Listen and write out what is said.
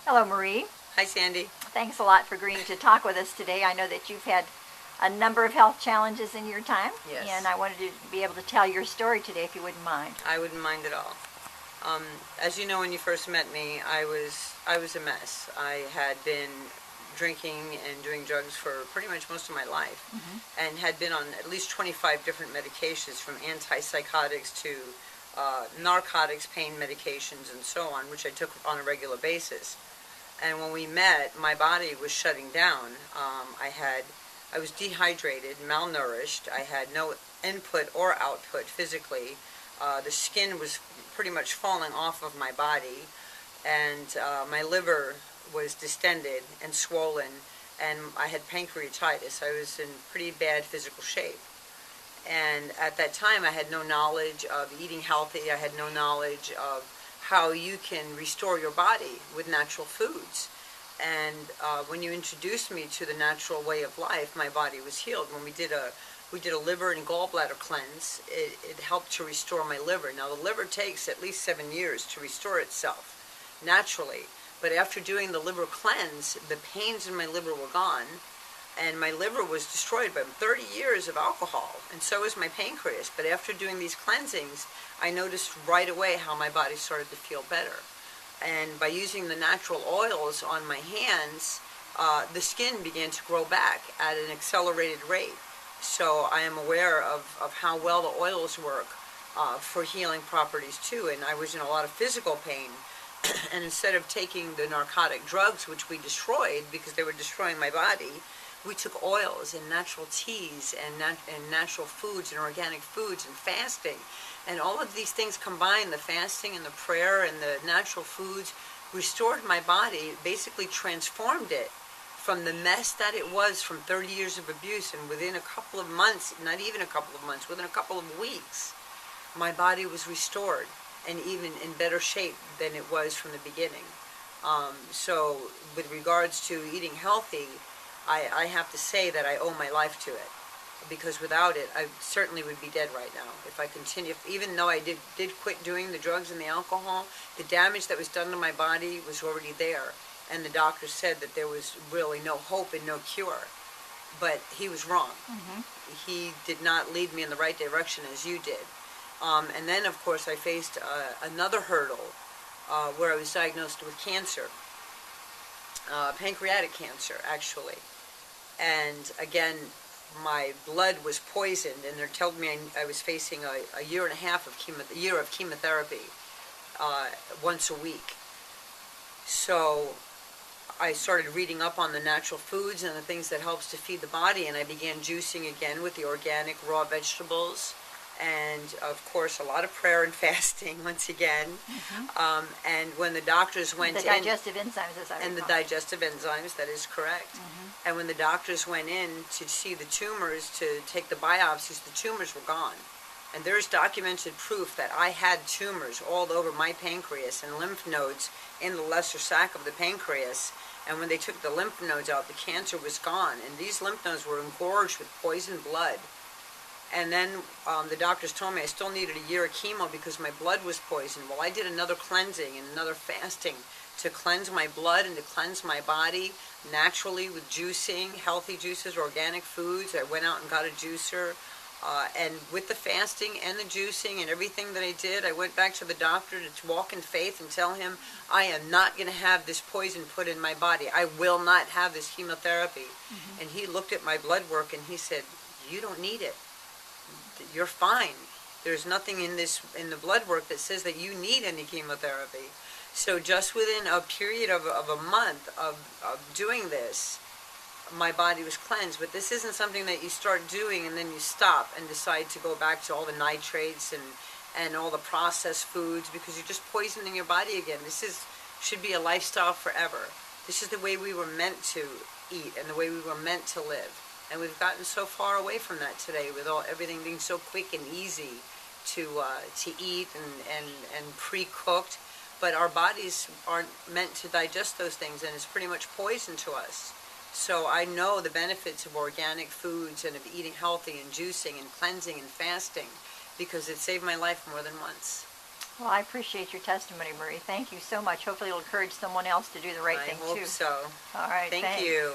Hello, Marie. Hi, Sandy. Thanks a lot for agreeing to talk with us today. I know that you've had a number of health challenges in your time, Yes. and I wanted to be able to tell your story today if you wouldn't mind. I wouldn't mind at all. As you know, when you first met me, I was a mess. I had been drinking and doing drugs for pretty much most of my life, and had been on at least 25 different medications, from antipsychotics to narcotics, pain medications, and so on, which I took on a regular basis. And when we met, my body was shutting down. I was dehydrated, malnourished. I had no input or output physically. The skin was pretty much falling off of my body, and my liver was distended and swollen, and I had pancreatitis. I was in pretty bad physical shape. And at that time, I had no knowledge of eating healthy. I had no knowledge of how you can restore your body with natural foods. And when you introduced me to the natural way of life, my body was healed. When we did a liver and gallbladder cleanse, it helped to restore my liver. Now, the liver takes at least 7 years to restore itself naturally. But after doing the liver cleanse, the pains in my liver were gone, and my liver was destroyed by 30 years of alcohol, and so was my pancreas. But after doing these cleansings, I noticed right away how my body started to feel better. And by using the natural oils on my hands, the skin began to grow back at an accelerated rate. So I am aware of how well the oils work for healing properties too. And I was in a lot of physical pain. And instead of taking the narcotic drugs, which we destroyed because they were destroying my body, we took oils and natural teas and natural foods and organic foods and fasting. And all of these things combined, the fasting and the prayer and the natural foods, restored my body, basically transformed it from the mess that it was from 30 years of abuse. And within a couple of months, not even a couple of months, within a couple of weeks, my body was restored and even in better shape than it was from the beginning. So with regards to eating healthy, I have to say that I owe my life to it, because without it, I certainly would be dead right now. If I continue, even though I did quit doing the drugs and the alcohol, the damage that was done to my body was already there. And the doctor said that there was really no hope and no cure. But he was wrong. He did not lead me in the right direction as you did. And then, of course, I faced another hurdle where I was diagnosed with cancer, pancreatic cancer, actually. And again, my blood was poisoned, and they told me I was facing a year and a half of chemotherapy once a week. So I started reading up on the natural foods and the things that helps to feed the body, and I began juicing again with the organic raw vegetables, and of course a lot of prayer and fasting once again. And when the doctors went The digestive enzymes, as I recall. and the digestive enzymes, that is correct. And when the doctors went in to see the tumors, to take the biopsies, the tumors were gone. And there's documented proof that I had tumors all over my pancreas and lymph nodes in the lesser sac of the pancreas. And when they took the lymph nodes out, the cancer was gone. And these lymph nodes were engorged with poisoned blood. And then the doctors told me I still needed a year of chemo because my blood was poisoned. Well, I did another cleansing and another fasting to cleanse my blood and to cleanse my body naturally with juicing, healthy juices, organic foods. I went out and got a juicer. And with the fasting and the juicing and everything that I did, I went back to the doctor to walk in faith and tell him, I am not going to have this poison put in my body. I will not have this chemotherapy. And he looked at my blood work and he said, you don't need it. You're fine. There's nothing in the blood work that says that you need any chemotherapy. So just within a period of a month of doing this, my body was cleansed. But this isn't something that you start doing and then you stop and decide to go back to all the nitrates and all the processed foods, because you're just poisoning your body again. Should be a lifestyle forever. This is the way we were meant to eat and the way we were meant to live. And we've gotten so far away from that today, with everything being so quick and easy to eat and pre-cooked. But our bodies aren't meant to digest those things, and it's pretty much poison to us. So I know the benefits of organic foods and of eating healthy and juicing and cleansing and fasting, because it saved my life more than once. Well, I appreciate your testimony, Marie. Thank you so much. Hopefully it'll encourage someone else to do the right I thing hope too. so. All right, Thank thanks. you.